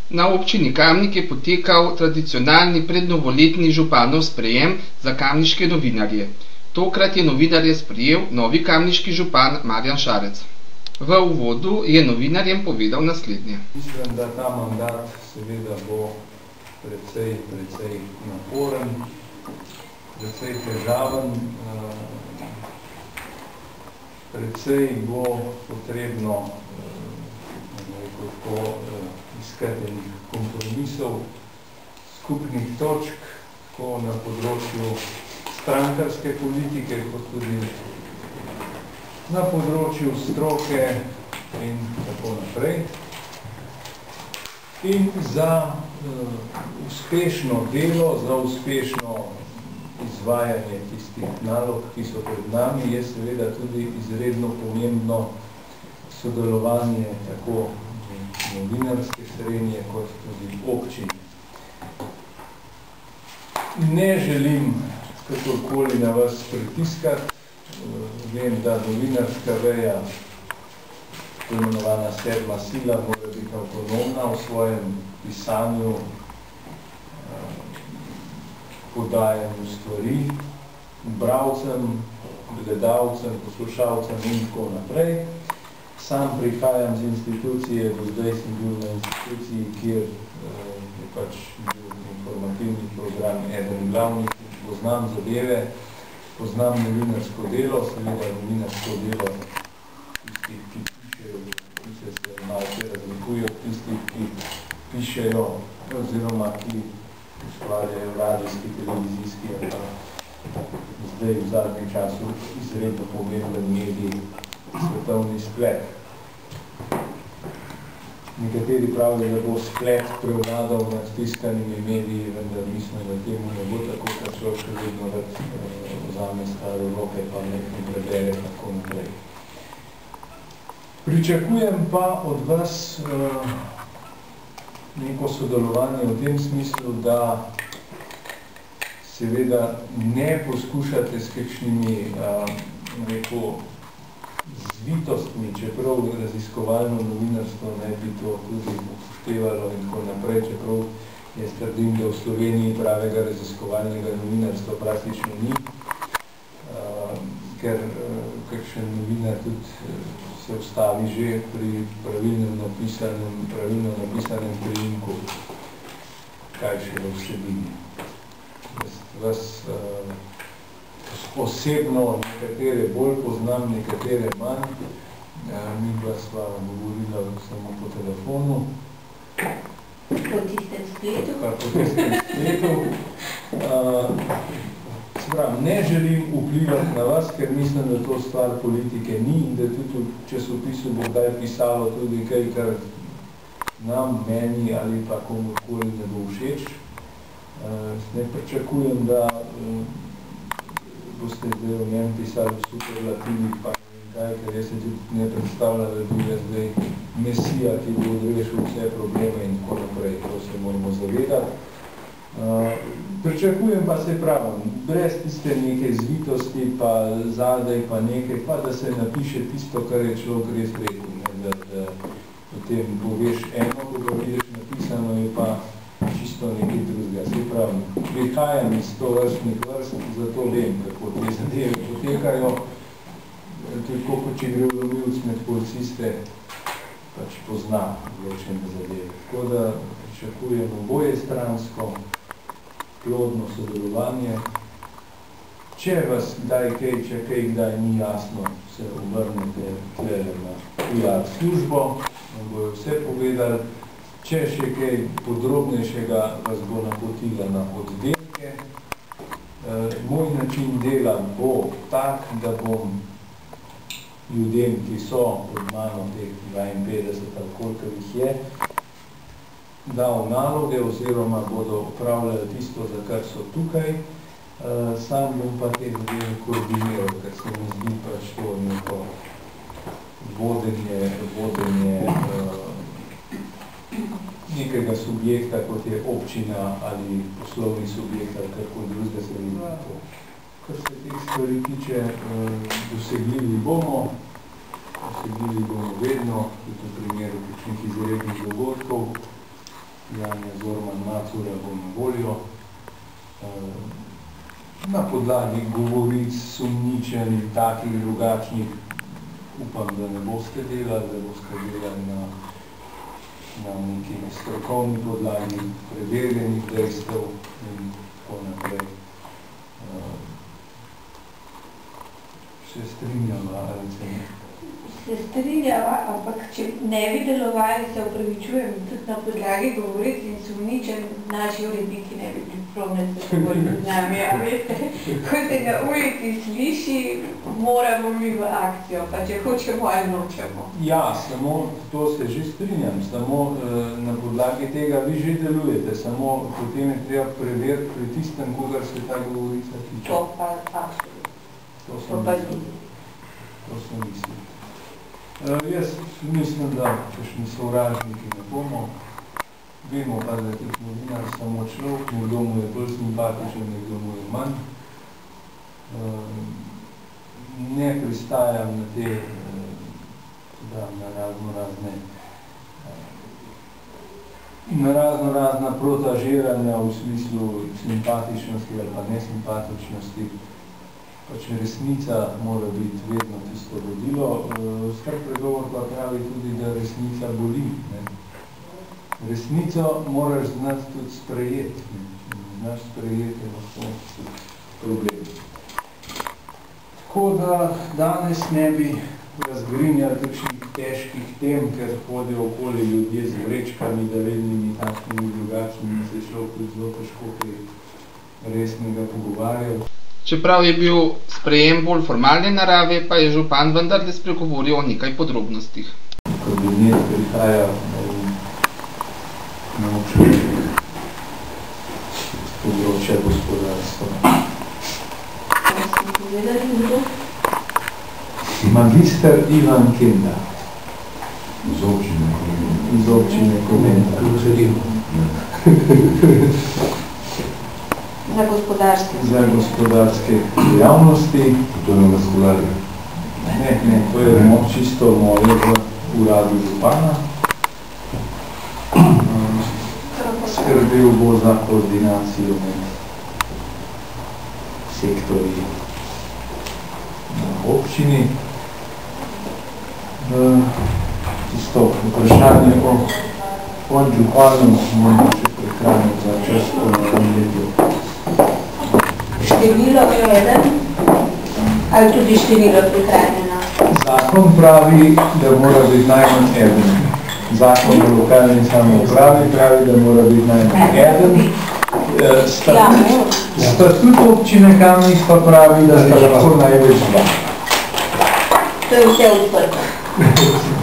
Na občini Kamnik je potekal tradicionalni prednovoletni županov sprejem za kamniške novinarje. Tokrat je novinarje sprejel novi kamniški župan Marjan Šarec. V uvodu je novinarjem povedal naslednje. Mislim, da ta mandat seveda bo precej naporen, precej težaven, precej bo potrebno iskati kompromisov, skupnih točk, tako na področju strankarske politike, kot tudi na področju stroke in tako naprej. In za uspešno delo, za uspešno izvajanje tistih nalog, ki so pred nami, je seveda tudi izredno pomembno sodelovanje tako novinarske srednje kot tudi občin. Ne želim kakorkoli na vas pritiskati. Vem, da novinarska veja, imenovana sedma sila, mora biti avtonomna v svojem pisanju, podajanju stvari, bralcem, gledalcem, poslušalcem in tako naprej. Sam prihajam z institucije, do zdaj sem bil na instituciji, kjer je pač bil informativni program eden glavnih, poznam zadeve, poznam novinarsko delo, seveda novinarsko delo tistih, ki pišejo, ki se malce razlikujejo, tistih, ki pišejo oziroma ki ustvarjajo radijski, televizijski, zdaj v zadnjem času izredno pomemben medij, svetovni splet. Nekateri pravijo, da bo splet prevladal nad tiskanimi mediji, vendar mislim, da temu ne bo tako, kar človek še vedno rad vzame stare roke, pa nekaj prebere, tako naprej. Pričakujem pa od vas neko sodelovanje v tem smislu, da seveda ne poskušate s kakšnimi, zvitostmi, čeprav raziskovalno novinarstvo ne bi to tudi upoštevalo in tako naprej, čeprav jaz trdim, da v Sloveniji pravega raziskovalnega novinarstva praktično ni, ker kakšen novinar tudi se ustavi že pri pravilno napisanem priimku, kaj še v vsebini. Vas osebno nekatere bolj poznam, nekatere manj. Mi dva sva govorila samo po telefonu. Po tistem spletu? Po tistem spletu. Ne želim vplivati na vas, ker mislim, da to stvar politike ni in da tudi v časopisu bo kdaj pisalo tudi kaj, kar nam, meni ali pa komorkoli ne bo všeč. Ne pričakujem, da boste zdaj v njem pisali v superlativih, pa ne kaj, ker jaz se tudi ne predstavlja, da bi jaz zdaj mesija, ki bo odrešil vse probleme in tako naprej. To se moramo zavedati. Pričakujem pa se pravim, brez tiste neke zvitosti, pa zadaj, pa nekaj, pa da se napiše tisto, kar je človek res rekel. Da potem poveš eno, ko ga vidiš napisano, je pa čisto nekaj drugega. Se pravim, prihajam iz tovrstnih vrst, zato vem, kako te zadeve potekajo. Tako, kot če gre vlomilc med policiste, pač pozna določene zadeve. Tako da pričakujem oboje stransko, plodno sodelovanje. Če vas kdaj kdaj ni jasno, se obrnete tlele na PR službo, vam bojo vse povedali. Če še kaj podrobnejšega vas bo napotila na oddelke. Moj način dela bo tak, da bom ljudem, ki so pod mano teh 52 ali koliko jih je, dal naloge oziroma bodo opravljali tisto, za kar so tukaj. Sam bom pa te zadeve koordiniral, ker se mi zdi pač to neko vodenje nekega subjekta, kot je občina ali poslovni subjekt ali karkoli drugega se vidi to. Kar se teh stvari tiče, dosegljivi bomo vedno, tudi v primeru kakšnih izrednih dogodkov. Janja Zorman Macura bo na voljo. Na podlagi govoric, sumničenj, takih drugačnih, upam, da ne boste delali, da boste delali na neki strokovni podlagi, preverjenih dejstev in tako naprej. Se strinjava, recimo. Se strinjava, ampak če ne bi delovali, se upravičujem, tudi na podlagi govoric in sumničenj, naši uredniki ne bi pripravljeni se bolj z nami, a veste, ko se na ulici sliši, moramo mi v akcijo, pa če hočemo ali nočemo. Ja, samo to se že strinjam, samo na podlagi tega vi že delujete, samo potem je treba preveriti pri tistem, kogar se ta govorica tiče. To pa absolutno. To sem mislil. Jaz mislim, da kakšni sovražniki ne bomo. Vemo pa, da je tudi novinar samo človek, nekdo mu je bolj simpatičen, nekdo mu je manj. Ne pristajam na te na razno-razna protažiranja v smislu simpatičnosti ali pa nesimpatičnosti. Pač resnica mora biti vedno tisto vodilo. Star pregovor pa pravi tudi, da resnica boli. Ne? Resnico moraš znati tudi sprejeti. Ne? Če ne znaš sprejeti, je lahko problem. Tako da danes ne bi razgrinjali takšnih težkih tem, ker hodijo okoli ljudje z vrečkami, davednimi, takšnimi, drugačnimi, se šlo tudi zelo težko kaj resnega pogovarjal. Čeprav je bil sprejem bolj formalne narave, pa je župan vendarle spregovoril o nekaj podrobnostih. Kabinet prihaja na občutek področja gospodarstva. Magister Ivan Kenda. Iz občine Komenda. Za gospodarske. Za gospodarske dejavnosti. To je na gospodarje. Ne, to je čisto moje v uradu župana. Skrbel bo za koordinacijo med sektorji na občini. Tisto vprašanje o županu moramo še prehraniti za čas po letu. Število eden ali tudi število prihranjeno? Zakon pravi, da mora biti najmanj eden. Zakon o lokalni samoupravi pravi, da mora biti najmanj eden. Statut občine Kamnik pa pravi, da sta lahko največ dva. To je vse odprto.